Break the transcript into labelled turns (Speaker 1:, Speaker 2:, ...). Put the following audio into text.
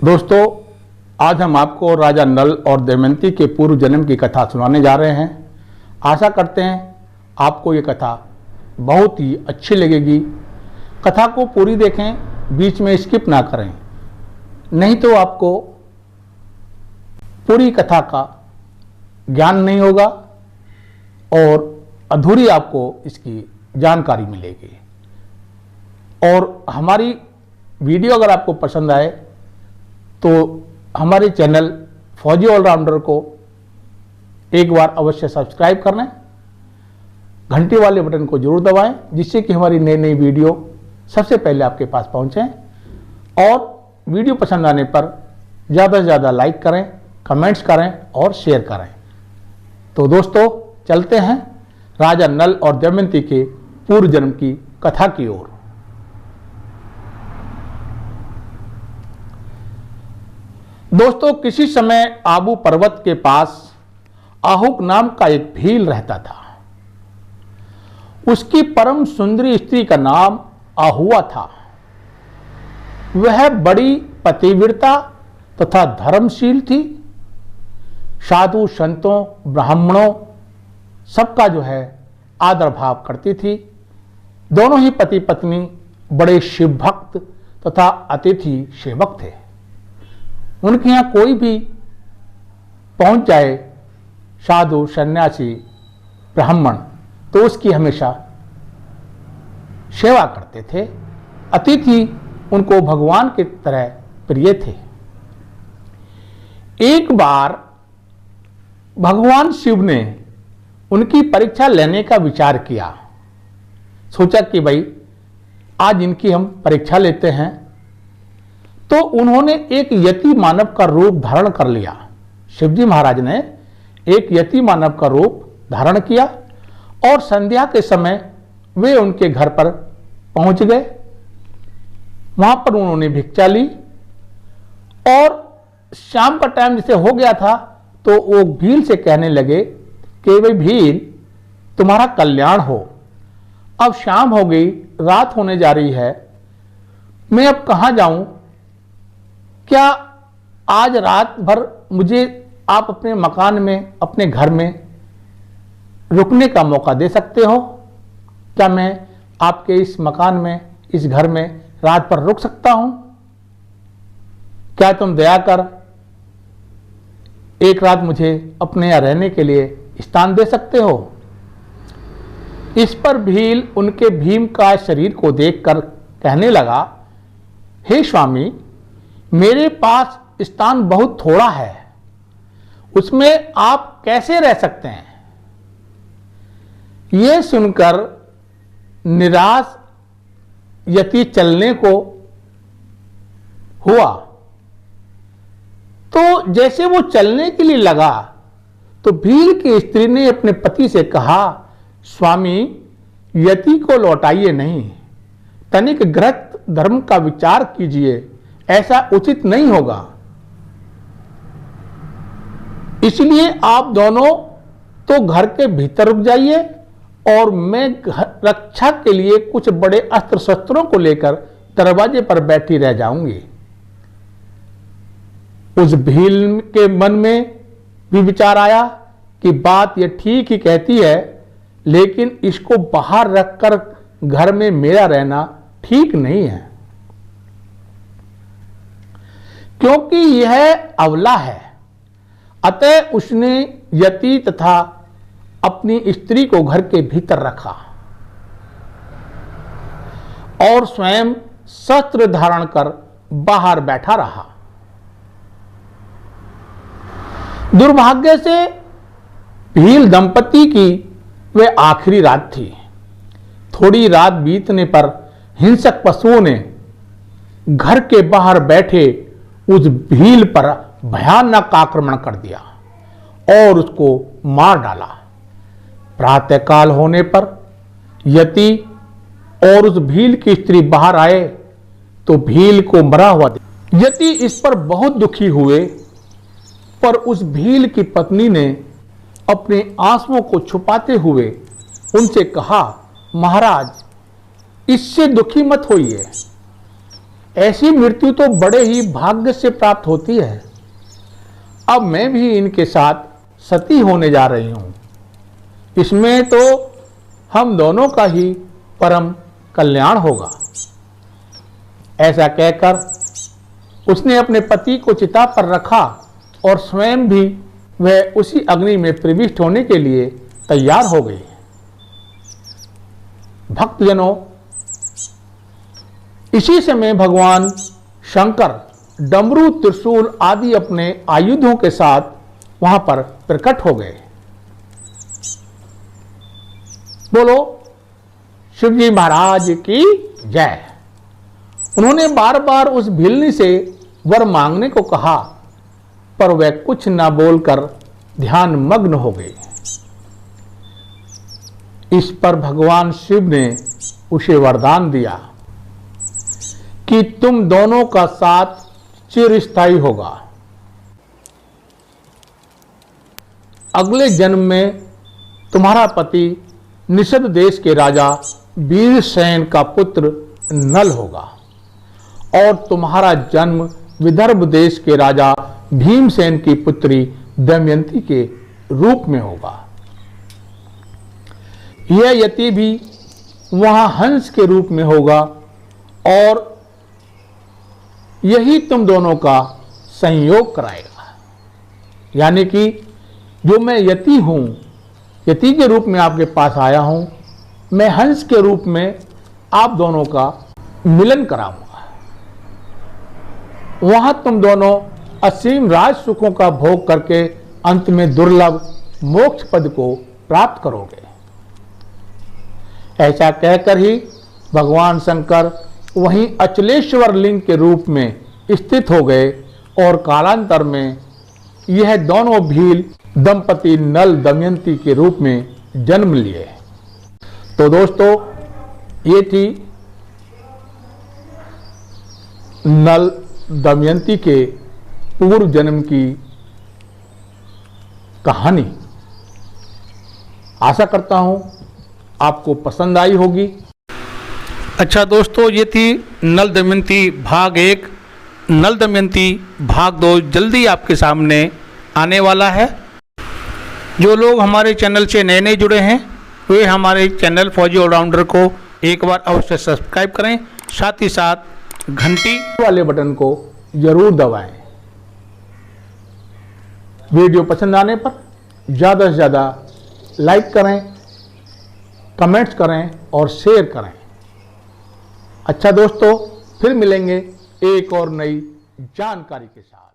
Speaker 1: दोस्तों, आज हम आपको राजा नल और दमयंती के पूर्व जन्म की कथा सुनाने जा रहे हैं। आशा करते हैं आपको ये कथा बहुत ही अच्छी लगेगी। कथा को पूरी देखें, बीच में स्किप ना करें, नहीं तो आपको पूरी कथा का ज्ञान नहीं होगा और अधूरी आपको इसकी जानकारी मिलेगी। और हमारी वीडियो अगर आपको पसंद आए तो हमारे चैनल फौजी ऑलराउंडर को एक बार अवश्य सब्सक्राइब कर लें, घंटी वाले बटन को जरूर दबाएं, जिससे कि हमारी नई नई वीडियो सबसे पहले आपके पास पहुंचें। और वीडियो पसंद आने पर ज़्यादा से ज़्यादा लाइक करें, कमेंट्स करें और शेयर करें। तो दोस्तों, चलते हैं राजा नल और दमयंती के पूर्व जन्म की कथा की ओर। दोस्तों, किसी समय आबू पर्वत के पास आहुक नाम का एक भील रहता था। उसकी परम सुंदरी स्त्री का नाम आहुआ था। वह बड़ी पतिव्रता तथा धर्मशील थी। साधु संतों, ब्राह्मणों सबका जो है आदर भाव करती थी। दोनों ही पति पत्नी बड़े शिव भक्त तथा अतिथि सेवक थे। उनके यहाँ कोई भी पहुंच जाए, साधु, सन्यासी, ब्राह्मण, तो उसकी हमेशा सेवा करते थे। अतिथि उनको भगवान की तरह प्रिय थे। एक बार भगवान शिव ने उनकी परीक्षा लेने का विचार किया। सोचा कि भाई आज इनकी हम परीक्षा लेते हैं। तो उन्होंने एक यति मानव का रूप धारण कर लिया। शिवजी महाराज ने एक यति मानव का रूप धारण किया और संध्या के समय वे उनके घर पर पहुंच गए। वहां पर उन्होंने भिक्षा ली और शाम का टाइम जैसे हो गया था तो वो भील से कहने लगे कि भाई भील, तुम्हारा कल्याण हो। अब शाम हो गई, रात होने जा रही है, मैं अब कहां जाऊं? क्या आज रात भर मुझे आप अपने मकान में, अपने घर में रुकने का मौका दे सकते हो? क्या मैं आपके इस मकान में, इस घर में रात भर रुक सकता हूं? क्या तुम दया कर एक रात मुझे अपने यहाँ रहने के लिए स्थान दे सकते हो? इस पर भील उनके भीम का शरीर को देखकर कहने लगा, हे स्वामी, मेरे पास स्थान बहुत थोड़ा है, उसमें आप कैसे रह सकते हैं? यह सुनकर निराश यति चलने को हुआ। तो जैसे वो चलने के लिए लगा तो भील की स्त्री ने अपने पति से कहा, स्वामी, यति को लौटाइए नहीं, तनिक गृहस्थ धर्म का विचार कीजिए, ऐसा उचित नहीं होगा। इसलिए आप दोनों तो घर के भीतर रुक जाइए और मैं रक्षा के लिए कुछ बड़े अस्त्र शस्त्रों को लेकर दरवाजे पर बैठी रह जाऊंगी। उस भील के मन में भी विचार आया कि बात यह ठीक ही कहती है, लेकिन इसको बाहर रखकर घर में मेरा रहना ठीक नहीं है, क्योंकि यह अबला है। अतः उसने यति तथा अपनी स्त्री को घर के भीतर रखा और स्वयं शस्त्र धारण कर बाहर बैठा रहा। दुर्भाग्य से भील दंपति की वह आखिरी रात थी। थोड़ी रात बीतने पर हिंसक पशुओं ने घर के बाहर बैठे उस भील पर भयानक आक्रमण कर दिया और उसको मार डाला। प्रातःकाल होने पर यति और उस भील की स्त्री बाहर आए तो भील को मरा हुआ देखा। यति इस पर बहुत दुखी हुए, पर उस भील की पत्नी ने अपने आंसुओं को छुपाते हुए उनसे कहा, महाराज, इससे दुखी मत होइए, ऐसी मृत्यु तो बड़े ही भाग्य से प्राप्त होती है। अब मैं भी इनके साथ सती होने जा रही हूं। इसमें तो हम दोनों का ही परम कल्याण होगा। ऐसा कहकर उसने अपने पति को चिता पर रखा और स्वयं भी वह उसी अग्नि में प्रविष्ट होने के लिए तैयार हो गई। भक्तजनों, इसी समय भगवान शंकर डमरू, त्रिशूल आदि अपने आयुधों के साथ वहां पर प्रकट हो गए। बोलो शिव जी महाराज की जय। उन्होंने बार बार उस भिलनी से वर मांगने को कहा, पर वह कुछ न बोलकर ध्यान मग्न हो गई। इस पर भगवान शिव ने उसे वरदान दिया कि तुम दोनों का साथ चिरस्थायी होगा। अगले जन्म में तुम्हारा पति निषद देश के राजा वीरसेन का पुत्र नल होगा और तुम्हारा जन्म विदर्भ देश के राजा भीमसेन की पुत्री दमयंती के रूप में होगा। यह यति भी वहां हंस के रूप में होगा और यही तुम दोनों का संयोग कराएगा। यानी कि जो मैं यति हूं, यति के रूप में आपके पास आया हूं, मैं हंस के रूप में आप दोनों का मिलन कराऊंगा। वहां तुम दोनों असीम राज सुखों का भोग करके अंत में दुर्लभ मोक्ष पद को प्राप्त करोगे। ऐसा कहकर ही भगवान शंकर वहीं अचलेश्वर लिंग के रूप में स्थित हो गए और कालांतर में यह दोनों भील दंपति नल दमयंती के रूप में जन्म लिए। तो दोस्तों, ये थी नल दमयंती के पूर्व जन्म की कहानी। आशा करता हूं आपको पसंद आई होगी।
Speaker 2: अच्छा दोस्तों, ये थी नल दमयंती भाग 1। नल दमयंती भाग 2 जल्दी आपके सामने आने वाला है। जो लोग हमारे चैनल से नए नए जुड़े हैं वे हमारे चैनल फौजी ऑलराउंडर को एक बार अवश्य सब्सक्राइब करें, साथ ही साथ घंटी
Speaker 1: वाले बटन को जरूर दबाएं। वीडियो पसंद आने पर ज़्यादा से ज़्यादा लाइक करें, कमेंट्स करें और शेयर करें। अच्छा दोस्तों, फिर मिलेंगे एक और नई जानकारी के साथ।